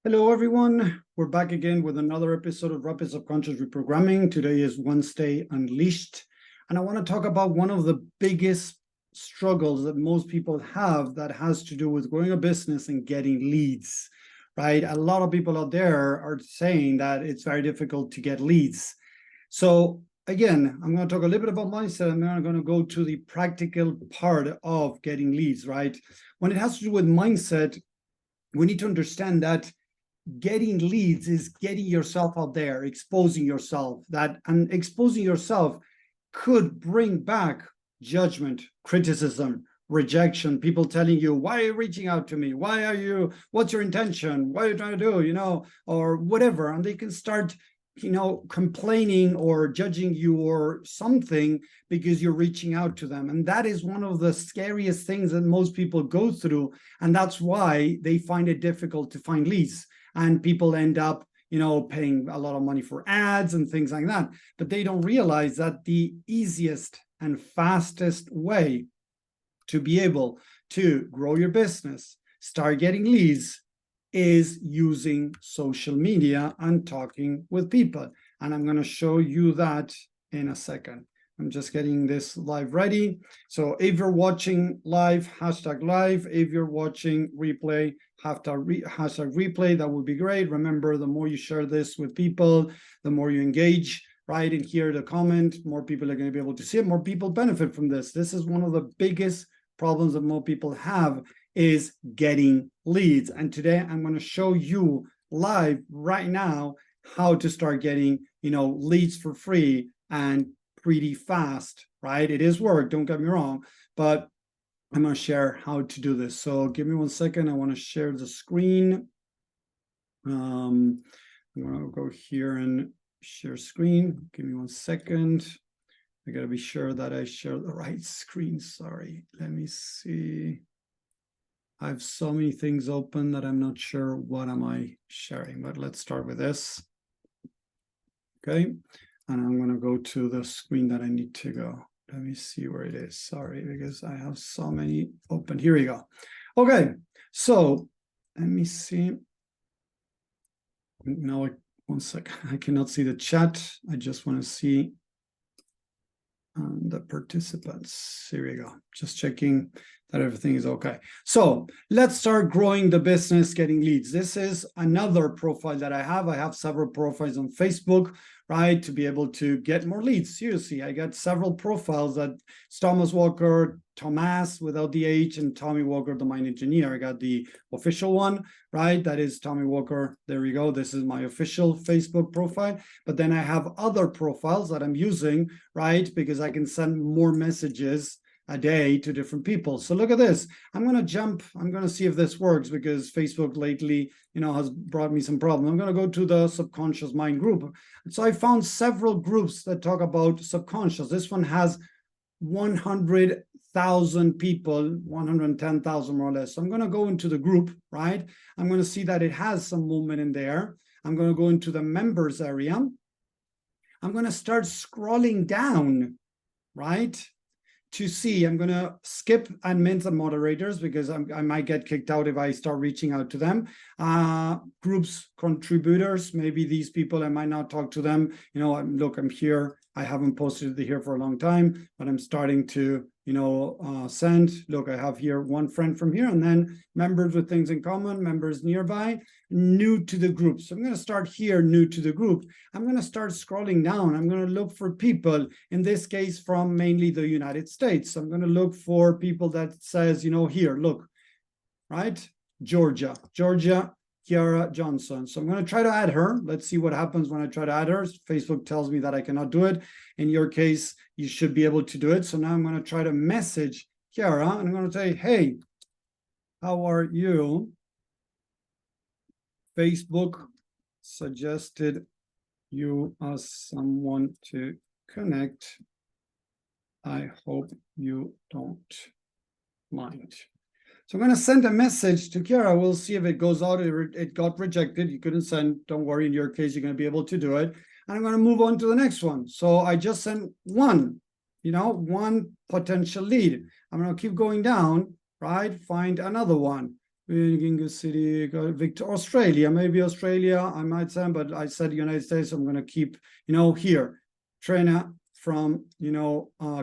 Hello, everyone. We're back again with another episode of Rapid Subconscious Reprogramming. Today is Wednesday Unleashed, and I want to talk about one of the biggest struggles that most people have that has to do with growing a business and getting leads, right? A lot of people out there are saying that it's very difficult to get leads. So again, I'm going to talk a little bit about mindset, and then I'm going to go to the practical part of getting leads, right? When it has to do with mindset, we need to understand that getting leads is getting yourself out there, exposing yourself. And exposing yourself could bring back judgment, criticism, rejection, people telling you, why are you reaching out to me? What's your intention? What are you trying to do? Or whatever. And they can start complaining or judging you or something because you're reaching out to them. And that is one of the scariest things that most people go through. And that's why they find it difficult to find leads. And people end up, paying a lot of money for ads and things like that. But they don't realize that the easiest and fastest way to be able to grow your business, start getting leads, is using social media and talking with people. And I'm going to show you that in a second. I'm just getting this live ready. So if you're watching live, hashtag live. If you're watching replay, hashtag replay. That would be great. Remember, the more you share this with people, the more you engage, right? And hear the comment, more people are going to be able to see it. More people benefit from this. This is one of the biggest problems that more people have, is getting leads. And today I'm going to show you live right now how to start getting, leads for free and pretty fast, right? It is work, don't get me wrong, but I'm going to share how to do this. So give me 1 second. I want to share the screen. I'm going to go here and share screen. Give me 1 second. I got to be sure that I share the right screen. Sorry. Let me see. I have so many things open that I'm not sure what am I sharing, but let's start with this. Okay. And I'm going to go to the screen that I need to go. Let me see where it is. Sorry, because I have so many open. Here we go. Okay, so let me see. Now, 1 second. I cannot see the chat. I just want to see the participants. Here we go. Just checking that everything is okay. So let's start growing the business, getting leads. This is another profile that I have. I have several profiles on Facebook, right, to be able to get more leads. Seriously, I got several profiles that Thomas Walker, Thomas without the H, and Tommy Walker, the Mind Engineer. I got the official one, right? That is Tommy Walker. There we go. This is my official Facebook profile. But then I have other profiles that I'm using, right? Because I can send more messages a day to different people. So look at this. I'm going to jump. I'm going to see if this works, because Facebook lately, has brought me some problem. I'm going to go to the subconscious mind group. So I found several groups that talk about subconscious. This one has 100,000 people, 110,000 more or less. So I'm going to go into the group, right? I'm going to see that it has some movement in there. I'm going to go into the members area. I'm going to start scrolling down, right? To see, I'm going to skip admins and moderators because I might get kicked out if I start reaching out to them. Groups, contributors, maybe these people, I might not talk to them. Look, I'm here. I haven't posted it here for a long time, but I'm starting to, send. Look, I have here one friend from here, and then members with things in common, members nearby, new to the group. So I'm going to start here, new to the group. I'm going to start scrolling down. I'm going to look for people, in this case, from mainly the United States. I'm going to look for people that says, here, look, right? Georgia, Kiara Johnson. So I'm going to try to add her. Let's see what happens when I try to add her. Facebook tells me that I cannot do it. In your case, you should be able to do it. So now I'm going to try to message Kiara, and I'm going to say, hey, how are you? Facebook suggested you as someone to connect. I hope you don't mind. So I'm going to send a message to Kiara. We'll see if it goes out. It got rejected. You couldn't send. Don't worry. In your case, you're going to be able to do it. And I'm going to move on to the next one. So I just sent one, one potential lead. I'm going to keep going down, right? Find another one. Gingo City, Victor, Australia, maybe Australia, I might send, but I said United States, I'm going to keep, here. Trina from,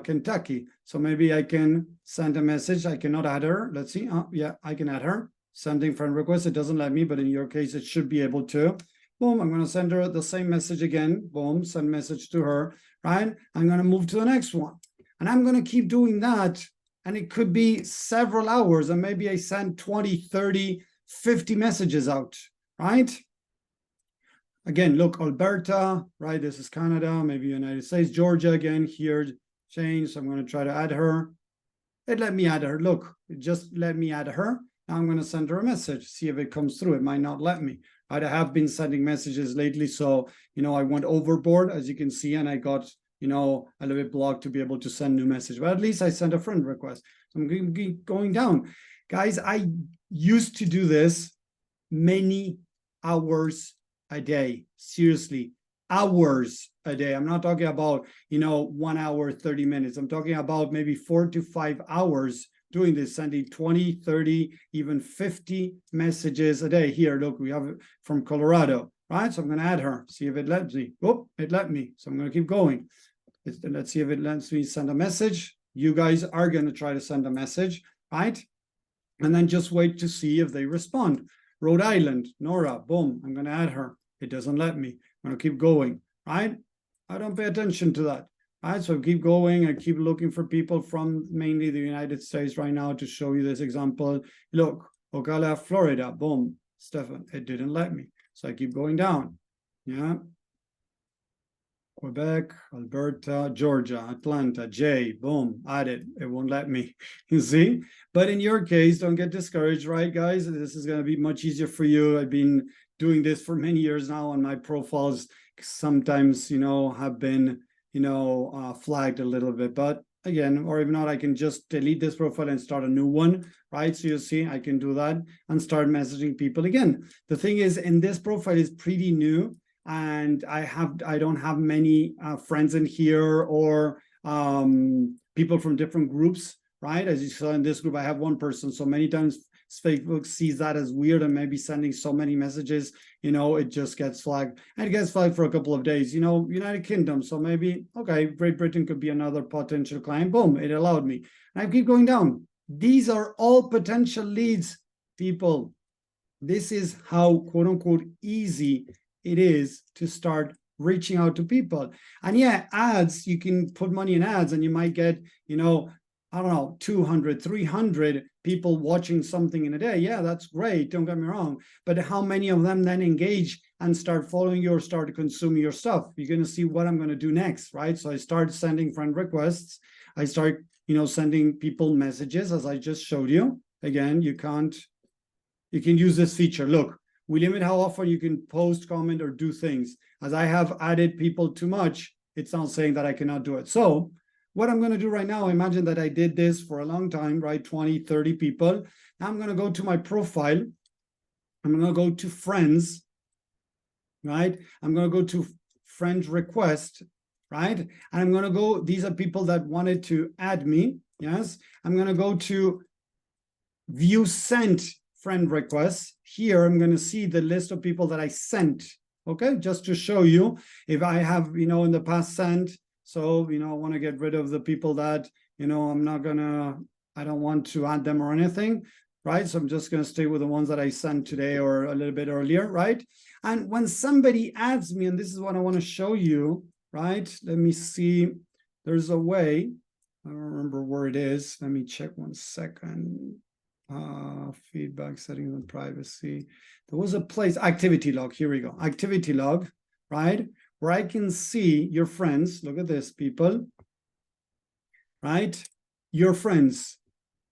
Kentucky. So maybe I can send a message. I cannot add her. Let's see. Yeah, I can add her. Sending friend request. It doesn't let me, but in your case, it should be able to. Boom, I'm going to send her the same message again. Boom, send message to her, right? I'm going to move to the next one. And I'm going to keep doing that. And it could be several hours. And maybe I send 20, 30, 50 messages out, right? Again, look, Alberta, right? This is Canada, maybe United States, Georgia again, here, change. So I'm going to try to add her. It let me add her. Look, it just let me add her. Now I'm going to send her a message, see if it comes through. It might not let me. I have been sending messages lately. So, I went overboard, as you can see, and I got, a little bit blocked to be able to send new message. But at least I sent a friend request. So I'm going down. Guys, I used to do this many hours a day. Seriously, hours a day. I'm not talking about, 1 hour, 30 minutes. I'm talking about maybe 4 to 5 hours doing this, sending 20, 30, even 50 messages a day. Here, look, we have it from Colorado, right? So I'm going to add her, see if it lets me. Oh, it let me. So I'm going to keep going. Let's see if it lets me send a message. You guys are going to try to send a message, right? And then just wait to see if they respond. Rhode Island, Nora, boom, I'm going to add her. It doesn't let me. I'm going to keep going, right? I don't pay attention to that, right? So keep going. I keep looking for people from mainly the United States right now to show you this example. Look, Ocala, Florida, boom, Stefan, it didn't let me. So I keep going down, yeah. Quebec, Alberta, Georgia, Atlanta, Jay, boom, added. It won't let me, you see? But in your case, don't get discouraged, right, guys? This is going to be much easier for you. I've been doing this for many years now, and my profiles sometimes, have been, flagged a little bit. But again, or if not, I can just delete this profile and start a new one, right? So you see, I can do that and start messaging people again. The thing is, in this profile is pretty new, and I don't have many friends in here or people from different groups, right? As you saw in this group, I have one person. So many times Facebook sees that as weird and maybe sending so many messages, it just gets flagged. And it gets flagged for a couple of days, United Kingdom. So maybe, okay, Great Britain could be another potential client. Boom, it allowed me. And I keep going down. These are all potential leads, people. This is how, quote unquote, easy it is to start reaching out to people. And yeah, ads, you can put money in ads and you might get, I don't know, 200, 300 people watching something in a day. Yeah, that's great. Don't get me wrong. But how many of them then engage and start following you or start consuming your stuff? You're going to see what I'm going to do next, right? So I start sending friend requests. I start, sending people messages as I just showed you. Again, you can use this feature. Look, we limit how often you can post, comment, or do things. As I have added people too much, it's not saying that I cannot do it. So what I'm going to do right now, imagine that I did this for a long time, right? 20, 30 people. Now I'm going to go to my profile. I'm going to go to friends, right? I'm going to go to friend request, right? And I'm going to go, these are people that wanted to add me. Yes. I'm going to go to view sent friend requests. Here, I'm going to see the list of people that I sent. Okay, just to show you if I have, in the past sent. So, I want to get rid of the people that, I don't want to add them or anything, right? So I'm just going to stay with the ones that I sent today or a little bit earlier, right? And when somebody adds me, and this is what I want to show you, right? Let me see. There's a way. I don't remember where it is. Let me check 1 second. Feedback, settings and privacy. There was a place, activity log. Here we go. Activity log, right? Where I can see your friends. Look at this, people. Right? Your friends.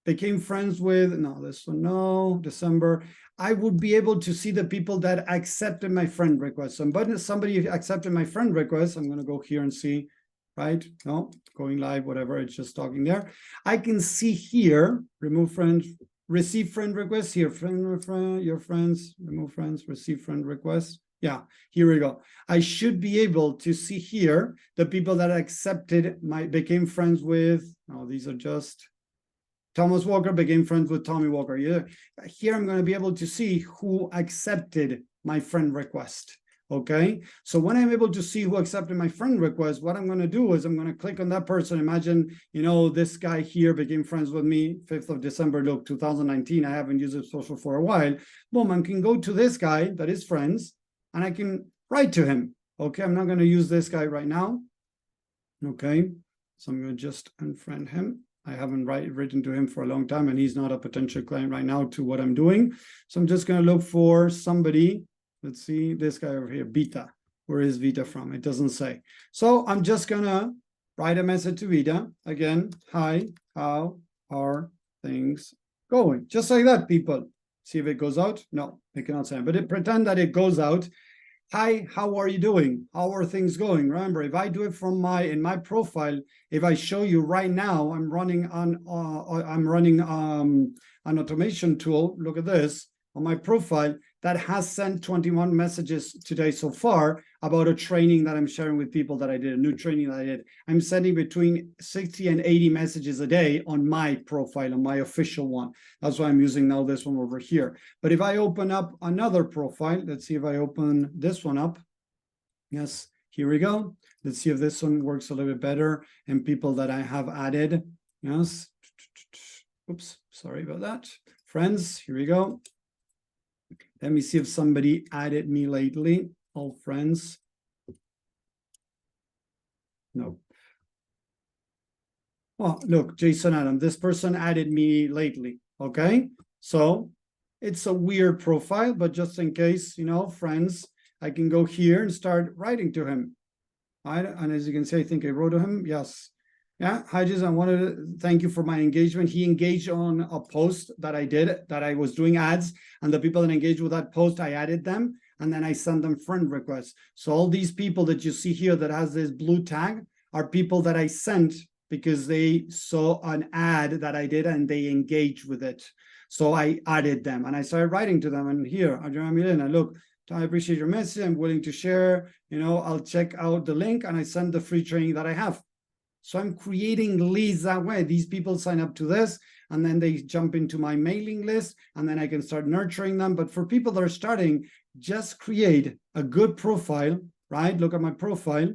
Became friends with, no, this one, no, December. I would be able to see the people that accepted my friend request. So, but somebody accepted my friend request. I'm going to go here and see, right? No, going live, whatever. It's just talking there. I can see here, remove friends, receive friend requests here, your friends, remove friends, receive friend requests. Yeah, here we go. I should be able to see here the people that accepted became friends with. Oh, these are just Thomas Walker became friends with Tommy Walker. Yeah. Here I'm going to be able to see who accepted my friend request. Okay, so when I'm able to see who accepted my friend request, what I'm going to do is I'm going to click on that person. Imagine, this guy here became friends with me 5th of December, look, 2019. I haven't used it social for a while. Boom, I can go to this guy that is friends and I can write to him. Okay, I'm not going to use this guy right now. Okay, so I'm going to just unfriend him. I haven't written to him for a long time and he's not a potential client right now to what I'm doing. So I'm just going to look for somebody. Let's see this guy over here, Vita. Where is Vita from? It doesn't say. So I'm just gonna write a message to Vita. Again, hi, how are things going? Just like that, people. See if it goes out. No, it cannot say, but pretend that it goes out. Hi, how are you doing? How are things going? Remember, if I do it from in my profile, if I show you right now, I'm running an automation tool. Look at this on my profile that has sent 21 messages today so far about a training that I'm sharing with people that I did, a new training that I did. I'm sending between 60 and 80 messages a day on my profile, on my official one. That's why I'm using now this one over here. But if I open up another profile, let's see if I open this one up. Yes, here we go. Let's see if this one works a little bit better. And people that I have added. Yes. Oops, sorry about that. Friends, here we go. Let me see if somebody added me lately. All friends. No. Oh, look, Jason Adam. This person added me lately. Okay. So it's a weird profile, but just in case, friends, I can go here and start writing to him. And as you can see, I think I wrote to him. Yes. Yeah, hi, Jason. I wanted to thank you for my engagement. He engaged on a post that I did, that I was doing ads, and the people that engaged with that post, I added them, and then I sent them friend requests. So all these people that you see here that has this blue tag are people that I sent because they saw an ad that I did and they engaged with it. So I added them and I started writing to them. And here, and look, I appreciate your message. I'm willing to share. I'll check out the link and I send the free training that I have. So I'm creating leads that way. These people sign up to this, and then they jump into my mailing list, and then I can start nurturing them. But for people that are starting, just create a good profile, right? Look at my profile.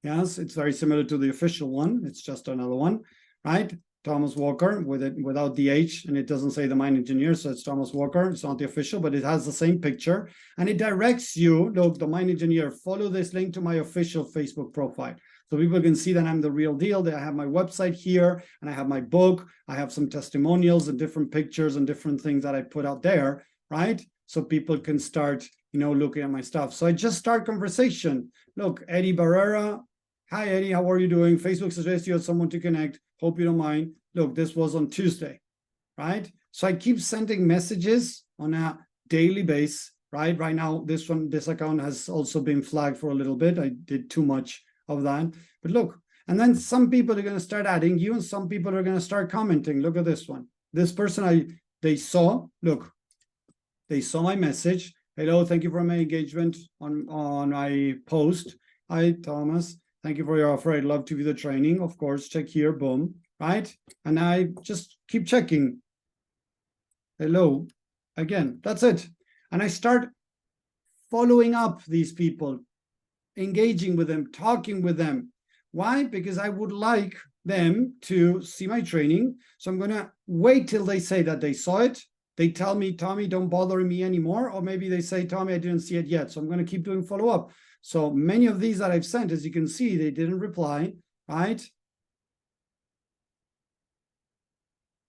Yes, it's very similar to the official one. It's just another one, right? Thomas Walker without the H, and it doesn't say the mine engineer, so it's Thomas Walker. It's not the official, but it has the same picture, and it directs you, look, the mine engineer, follow this link to my official Facebook profile. So people can see that I'm the real deal, that I have my website here, and I have my book, I have some testimonials and different pictures and different things that I put out there, right? So people can start, looking at my stuff. So I just start conversation. Look, Eddie Barrera. Hi, Eddie, how are you doing? Facebook suggests you have someone to connect. Hope you don't mind. Look, this was on Tuesday, right? So I keep sending messages on a daily basis, right? Right now, this account has also been flagged for a little bit. I did too much of that. But look, and then some people are going to start adding you and some people are going to start commenting. Look at this one. This person, they saw my message. Hello, thank you for my engagement on my post. Hi, Thomas. Thank you for your offer. I'd love to view the training. Of course, check here, boom, right? And I just keep checking. Hello, again, that's it. And I start following up these people, engaging with them, talking with them. Why? Because I would like them to see my training. So I'm going to wait till they say that they saw it. They tell me, Tommy, don't bother me anymore. Or maybe they say, Tommy, I didn't see it yet. So I'm going to keep doing follow-up. So many of these that I've sent, as you can see, they didn't reply, right?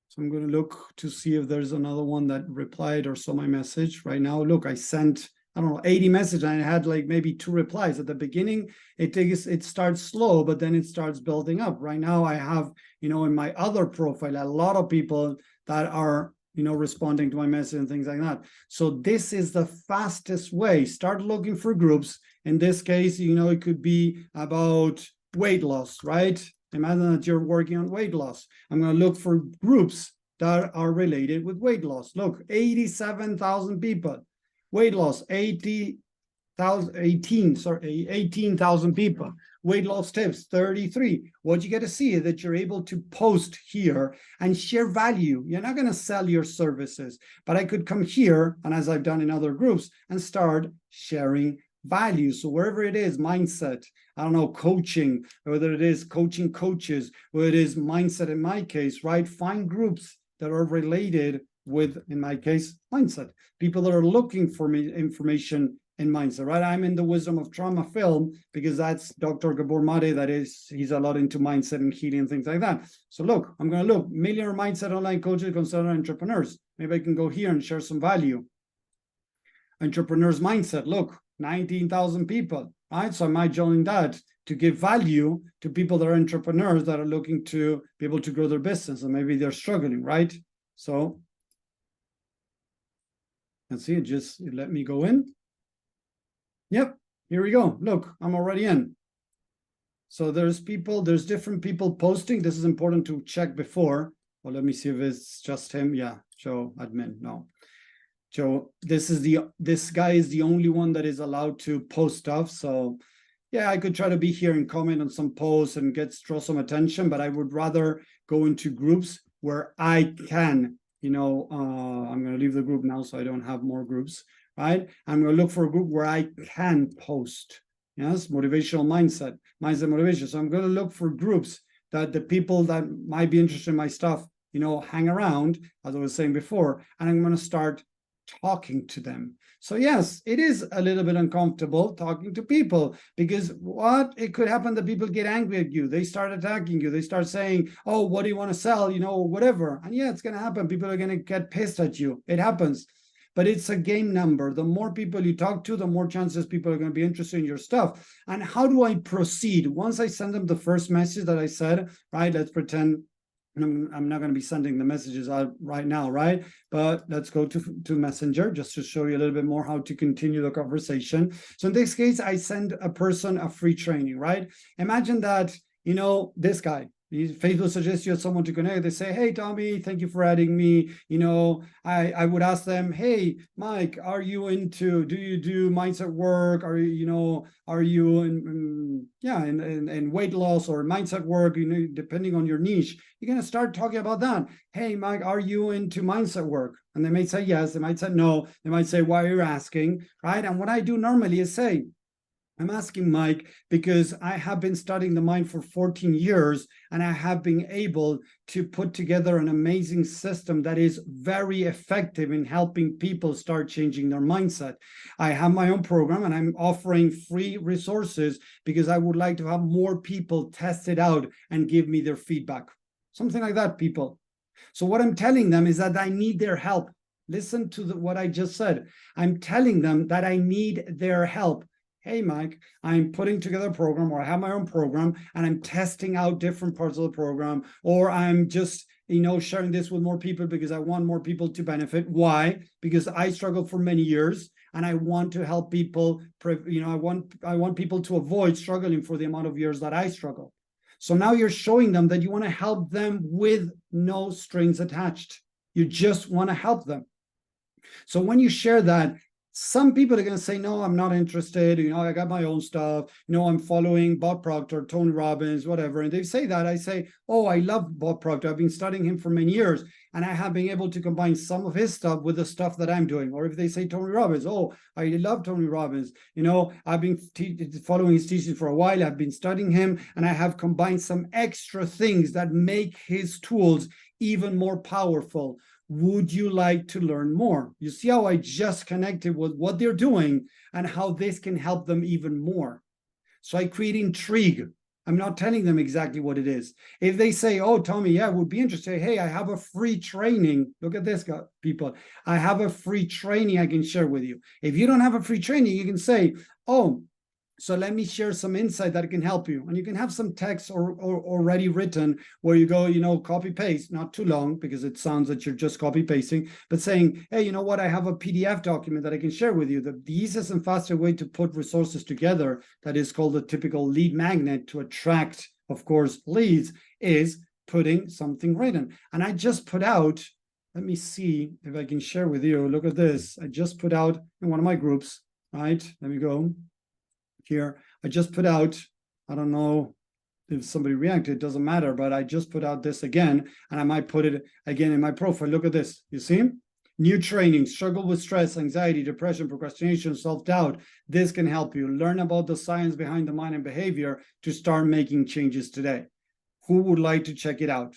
So I'm going to look to see if there's another one that replied or saw my message right now. Look, I sent, I don't know, 80 messages and I had like maybe 2 replies. At the beginning, it starts slow, but then it starts building up. Right now, I have, in my other profile, a lot of people that are responding to my message and things like that. So this is the fastest way. Start looking for groups. In this case, it could be about weight loss, right? Imagine that you're working on weight loss. I'm going to look for groups that are related with weight loss. Look, 87,000 people. Weight loss, 18,000 people. Weight loss tips, 33. What you get to see is that you're able to post here and share value. You're not going to sell your services, but I could come here, and as I've done in other groups, and start sharing value. So wherever it is, mindset, I don't know, coaching, whether it is coaching coaches, whether it is mindset in my case, right? Find groups that are related with, in my case, mindset. People that are looking for me information in mindset, right? I'm in the Wisdom of Trauma film because that's Dr. Gabor Mate, he's a lot into mindset and healing and things like that. So look, I'm going to look, millionaire mindset online coaches, consultant entrepreneurs. Maybe I can go here and share some value. Entrepreneurs mindset, look, 19,000 people, right? So I might join that to give value to people that are entrepreneurs that are looking to be able to grow their business, and maybe they're struggling, right? So let's see, it let me go in. Yep, here we go. Look, I'm already in. So there's different people posting. This is important to check before. Well, let me see if it's just him. Yeah, show admin. No. So this guy is the only one that is allowed to post stuff. So yeah, I could try to be here and comment on some posts and draw some attention, but I would rather go into groups where I can, I'm going to leave the group now so I don't have more groups. Right? I'm going to look for a group where I can post. Yes, motivational mindset motivation. So I'm going to look for groups that the people that might be interested in my stuff, hang around, as I was saying before, and I'm going to start talking to them. So yes, it is a little bit uncomfortable talking to people, because it could happen that people get angry at you. They start attacking you. They start saying, oh, what do you want to sell? Whatever. And yeah, it's going to happen. People are going to get pissed at you. It happens. But it's a game number. The more people you talk to, the more chances people are going to be interested in your stuff. And how do I proceed? Once I send them the first message that I said, right, let's pretend I'm not going to be sending the messages out right now, right? But let's go to Messenger just to show you a little bit more how to continue the conversation. So in this case, I send a person a free training, right? Imagine that, this guy, Facebook suggests you as someone to connect. They say, hey, Tommy, thank you for adding me. I would ask them, hey, Mike, do you do mindset work? Are you in weight loss or mindset work? Depending on your niche, you're going to start talking about that. Hey, Mike, are you into mindset work? And they may say yes. They might say no. They might say, why are you asking? Right? And what I do normally is say, I'm asking Mike because I have been studying the mind for 14 years, and I have been able to put together an amazing system that is very effective in helping people start changing their mindset. I have my own program, and I'm offering free resources because I would like to have more people test it out and give me their feedback. Something like that, people. So what I'm telling them is that I need their help. Listen to what I just said. I'm telling them that I need their help. Hey, Mike, I'm putting together a program, or I have my own program, and I'm testing out different parts of the program, or I'm just, sharing this with more people because I want more people to benefit. Why? Because I struggled for many years, and I want to help people. I want people to avoid struggling for the amount of years that I struggled. So now you're showing them that you want to help them with no strings attached. You just want to help them. So when you share that, some people are going to say, no, I'm not interested. I got my own stuff. I'm following Bob Proctor, Tony Robbins, whatever. And they say that. I say, oh, I love Bob Proctor. I've been studying him for many years, and I have been able to combine some of his stuff with the stuff that I'm doing. Or if they say Tony Robbins, oh, I love Tony Robbins. I've been following his teachings for a while. I've been studying him, and I have combined some extra things that make his tools even more powerful. Would you like to learn more? You see how I just connected with what they're doing and how this can help them even more. So I create intrigue. I'm not telling them exactly what it is. If they say, oh, Tommy, yeah, would be interested. Hey, I have a free training. Look at this, people. I have a free training I can share with you. If you don't have a free training, you can say, oh, so let me share some insight that can help you. And you can have some text or already written where you go, copy paste, not too long because it sounds that you're just copy pasting, but saying, hey, you know what? I have a PDF document that I can share with you. The easiest and faster way to put resources together that is called a typical lead magnet to attract, of course, leads is putting something written. And I just put out, let me see if I can share with you. Look at this. I just put out in one of my groups. right? Let me go here. I just put out, I don't know if somebody reacted, it doesn't matter, but I just put out this again, and I might put it again in my profile. Look at this. You see? New training, struggle with stress, anxiety, depression, procrastination, self-doubt. This can help you learn about the science behind the mind and behavior to start making changes today. Who would like to check it out?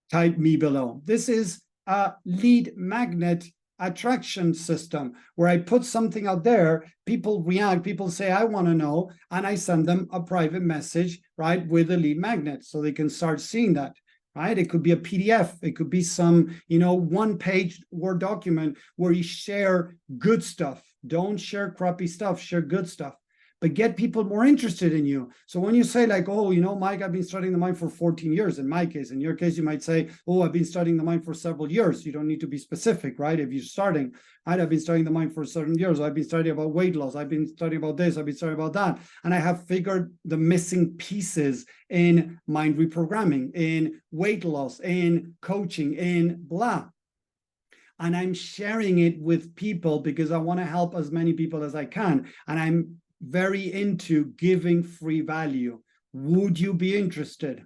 Type me below. This is a lead magnet attraction system where I put something out there, people react, people say, I want to know, and I send them a private message, right, with a lead magnet so they can start seeing that. Right? It could be a PDF. It could be some, one-page Word document where you share good stuff. Don't share crappy stuff. Share good stuff. But get people more interested in you. So when you say like, oh, Mike, I've been studying the mind for 14 years, in my case, in your case, you might say, oh, I've been studying the mind for several years. You don't need to be specific, right? If you're starting, right, I've been studying the mind for certain years. I've been studying about weight loss. I've been studying about this. I've been studying about that. And I have figured the missing pieces in mind reprogramming, in weight loss, in coaching, in blah. And I'm sharing it with people because I want to help as many people as I can. And I'm very into giving free value. Would you be interested?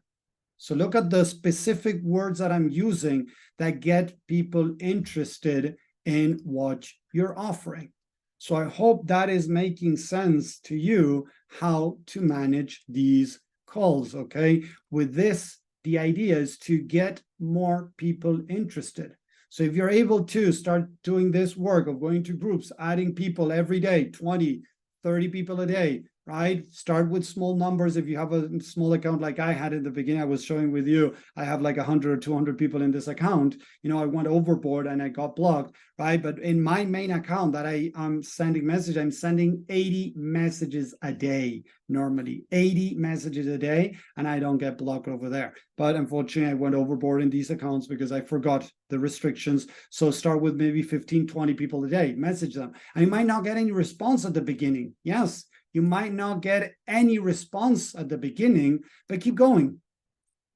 So look at the specific words that I'm using that get people interested in what you're offering. So I hope that is making sense to you how to manage these calls, okay? With this, the idea is to get more people interested. So if you're able to start doing this work of going to groups, adding people every day, 20, 30 people a day, right? Start with small numbers. If you have a small account like I had in the beginning, I was showing with you, I have like 100 or 200 people in this account. I went overboard and I got blocked, right? But in my main account that I'm sending messages, I'm sending 80 messages a day, normally 80 messages a day, and I don't get blocked over there. But unfortunately, I went overboard in these accounts because I forgot the restrictions. So start with maybe 15, 20 people a day, message them. And you might not get any response at the beginning. Yes, you might not get any response at the beginning, but keep going,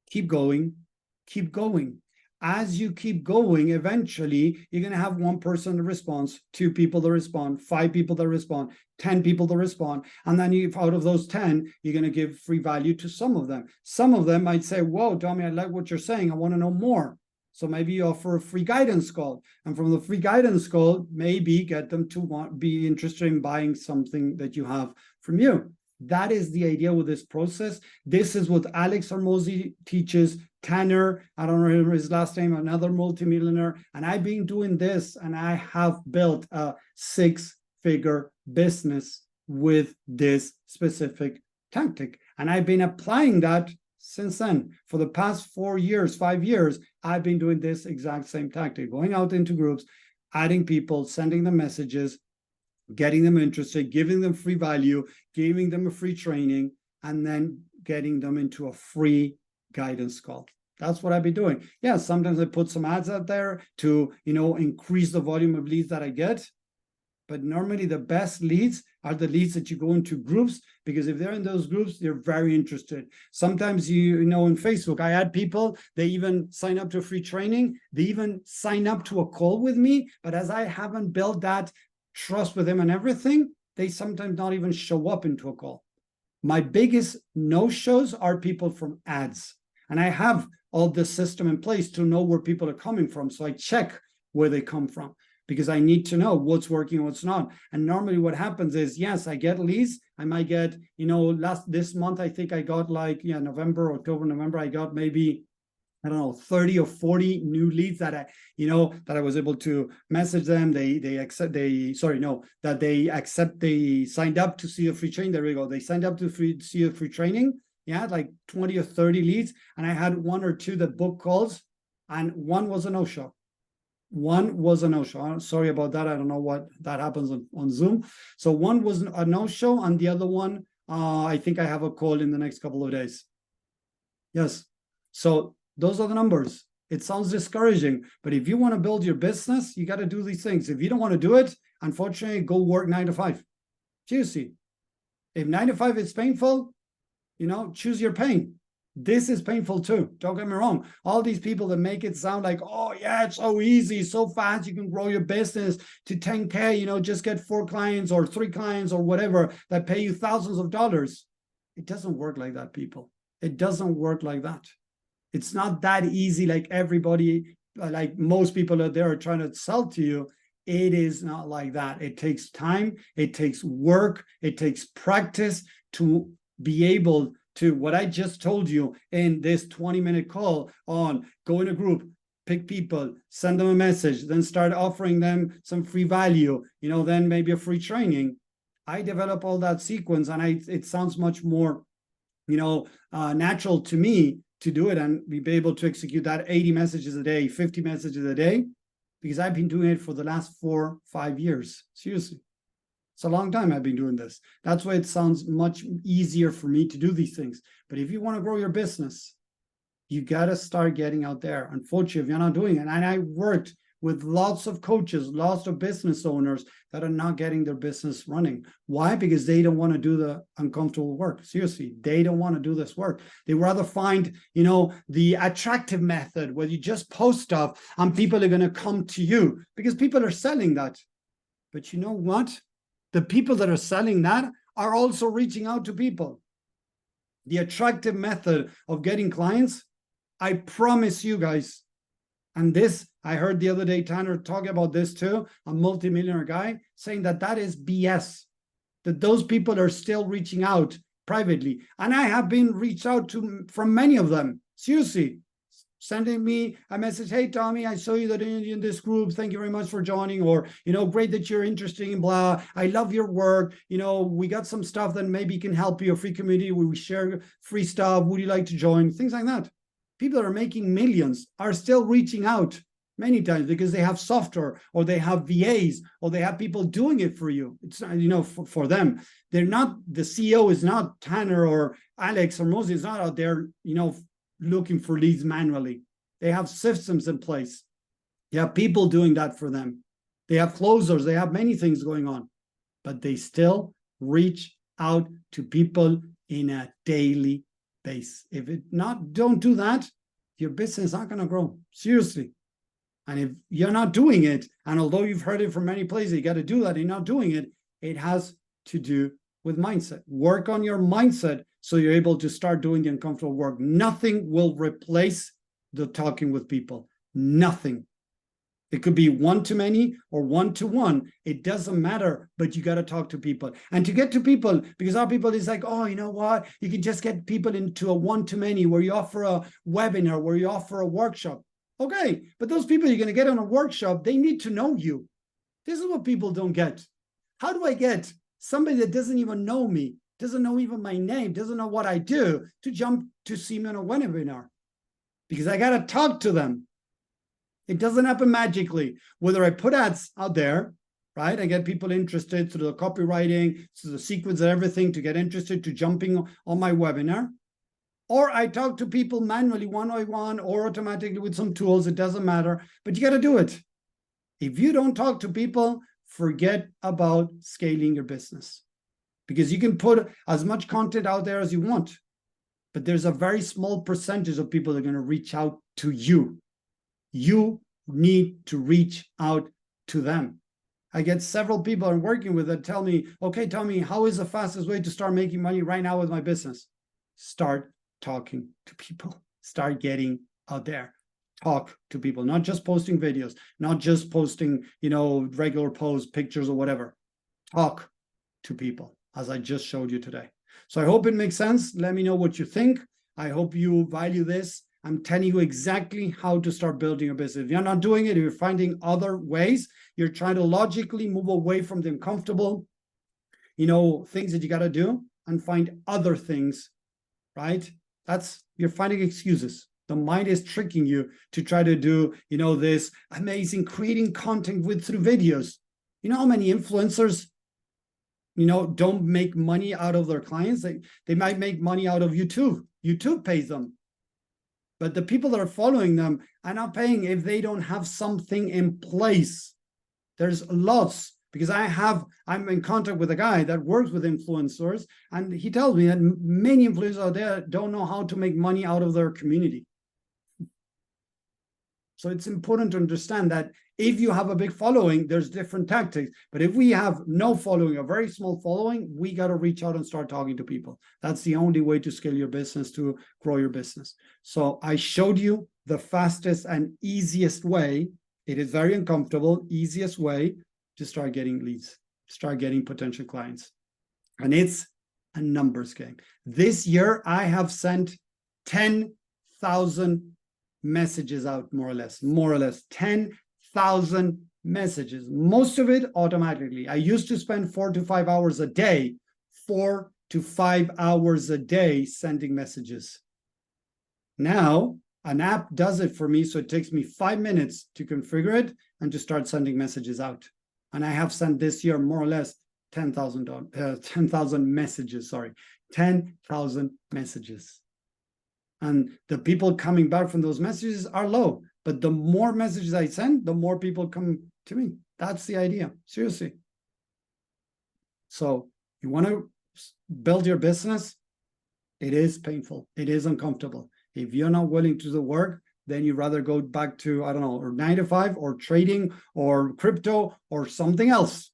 keep going, keep going. As you keep going, eventually you're going to have one person to respond, 2 people to respond, 5 people to respond, 10 people to respond. And then out of those 10, you're going to give free value to some of them. Some of them might say, whoa, Tommy, I like what you're saying. I want to know more. So maybe you offer a free guidance call. And from the free guidance call, maybe get them to be interested in buying something that you have from you. That is the idea with this process. This is what Alex Hormozi teaches. Tanner, I don't remember his last name, another multimillionaire. And I've been doing this, and I have built a 6-figure business with this specific tactic. And I've been applying that since then. For the past 4 years, 5 years, I've been doing this exact same tactic, going out into groups, adding people, sending them messages, getting them interested, giving them free value, giving them a free training, and then getting them into a free guidance call. That's what I've been doing. Yeah, sometimes I put some ads out there to, increase the volume of leads that I get. But normally the best leads are the leads that you go into groups, because if they're in those groups, they're very interested. Sometimes, in Facebook, I add people, they even sign up to a free training. They even sign up to a call with me. But as I haven't built that trust with them and everything, they sometimes not even show up into a call. My biggest no-shows are people from ads. And I have all the system in place to know where people are coming from. So I check where they come from, because I need to know what's working and what's not. And normally what happens is, yes, I get leads. I might get, this month, I think I got November, October, November, I got maybe, 30 or 40 new leads that I was able to message them. They signed up to see a free training. There we go. They signed up to see a free training. Yeah, like 20 or 30 leads. And I had 1 or 2 that booked calls, and 1 was a no-show. 1 was a no-show. Sorry about that. I don't know what that happens on Zoom. So 1 was a no-show, and the other one, I think I have a call in the next couple of days. Yes. So those are the numbers. It sounds discouraging, but if you want to build your business, you got to do these things. If you don't want to do it, unfortunately, go work 9 to 5. Seriously. If 9 to 5 is painful, choose your pain. This is painful too. Don't get me wrong. All these people that make it sound like, oh yeah, it's so easy, so fast, you can grow your business to 10K, just get 4 clients or 3 clients or whatever that pay you thousands of dollars. It doesn't work like that, people. It doesn't work like that. It's not that easy like everybody, like most people out there are trying to sell to you. It is not like that. It takes time, it takes work, it takes practice to be able to what I just told you in this 20-minute call on go in a group, pick people, send them a message, then start offering them some free value, then maybe a free training. I develop all that sequence, and it sounds much more, natural to me to do it and be able to execute that 80 messages a day, 50 messages a day, because I've been doing it for the last 4-5 years. Seriously. It's a long time I've been doing this. That's why it sounds much easier for me to do these things. But if you want to grow your business, you got to start getting out there. Unfortunately, if you're not doing it, and I worked with lots of coaches, lots of business owners that are not getting their business running. Why? Because they don't want to do the uncomfortable work. Seriously, they don't want to do this work. They rather find, the attractive method where you just post stuff and people are going to come to you because people are selling that. But you know what? The people that are selling that are also reaching out to people. The attractive method of getting clients, I promise you guys, and this, I heard the other day, Tanner talking about this too, a multimillionaire guy, saying that is BS, that those people are still reaching out privately. And I have been reached out to from many of them, seriously, sending me a message, hey, Tommy, I saw you that in this group. Thank you very much for joining. Or, great that you're interested in blah. I love your work. We got some stuff that maybe can help you, a free community where we share free stuff. Would you like to join? Things like that. People that are making millions are still reaching out many times because they have software or they have VAs or they have people doing it for you. It's, for them. They're not, the CEO is not Tanner or Alex or Moses, is not out there, looking for leads manually. They have systems in place. They have people doing that for them. They have closers. They have many things going on, but they still reach out to people in a daily basis. If it not, don't do that, your business is not going to grow. Seriously. And if you're not doing it, and although you've heard it from many places, you got to do that, you're not doing it, it has to do with mindset. Work on your mindset so you're able to start doing the uncomfortable work. Nothing will replace the talking with people. Nothing. It could be one-to-many or one-to-one. It doesn't matter, but you got to talk to people. And to get to people, because our people is like, oh, you know what? You can just get people into a one-to-many where you offer a webinar, where you offer a workshop. Okay, but those people you're going to get on a workshop, they need to know you. This is what people don't get. How do I get somebody that doesn't even know me, doesn't know even my name, doesn't know what I do, to jump to see me on a webinar? Because I got to talk to them. It doesn't happen magically. Whether I put ads out there, right, I get people interested through the copywriting, through the sequence and everything to get interested to jumping on my webinar, or I talk to people manually one-on-one or automatically with some tools, it doesn't matter, but you got to do it. If you don't talk to people, forget about scaling your business, because you can put as much content out there as you want, but there's a very small percentage of people that are going to reach out to you. You need to reach out to them. I get several people I'm working with that tell me, okay, Tommy, how is the fastest way to start making money right now with my business? Start talking to people. Start getting out there. Talk to people, not just posting videos, not just posting, regular posts, pictures or whatever. Talk to people, as I just showed you today. So I hope it makes sense. Let me know what you think. I hope you value this. I'm telling you exactly how to start building a business. If you're not doing it, if you're finding other ways, you're trying to logically move away from the uncomfortable, things that you got to do and find other things, right? You're finding excuses. The mind is tricking you to try to do, this amazing creating content through videos. You know how many influencers, don't make money out of their clients? They might make money out of YouTube. YouTube pays them. But the people that are following them are not paying if they don't have something in place. There's lots because I'm in contact with a guy that works with influencers, and he tells me that many influencers out there don't know how to make money out of their community. So it's important to understand that if you have a big following, there's different tactics. But if we have no following, a very small following, we got to reach out and start talking to people. That's the only way to scale your business, to grow your business. So I showed you the fastest and easiest way. It is very uncomfortable, easiest way to start getting leads, start getting potential clients. And it's a numbers game. This year, I have sent 10,000 messages out, more or less 10,000 messages, most of it automatically. I used to spend 4 to 5 hours a day, 4 to 5 hours a day sending messages. Now an app does it for me, so it takes me 5 minutes to configure it and to start sending messages out. And I have sent this year more or less 10,000 messages, 10,000 messages. And the people coming back from those messages are low. But the more messages I send, the more people come to me. That's the idea, seriously. So you want to build your business, it is painful. It is uncomfortable. If you're not willing to do the work, then you rather go back to, I don't know, or 9 to 5 or trading or crypto or something else.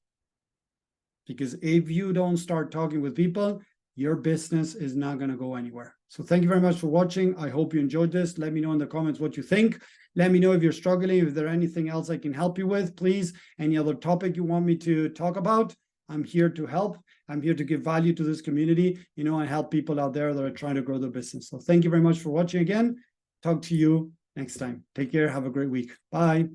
Because if you don't start talking with people, your business is not going to go anywhere. So thank you very much for watching. I hope you enjoyed this. Let me know in the comments what you think. Let me know if you're struggling, if there's anything else I can help you with, please. Any other topic you want me to talk about, I'm here to help. I'm here to give value to this community, and help people out there that are trying to grow their business. So thank you very much for watching again. Talk to you next time. Take care. Have a great week. Bye.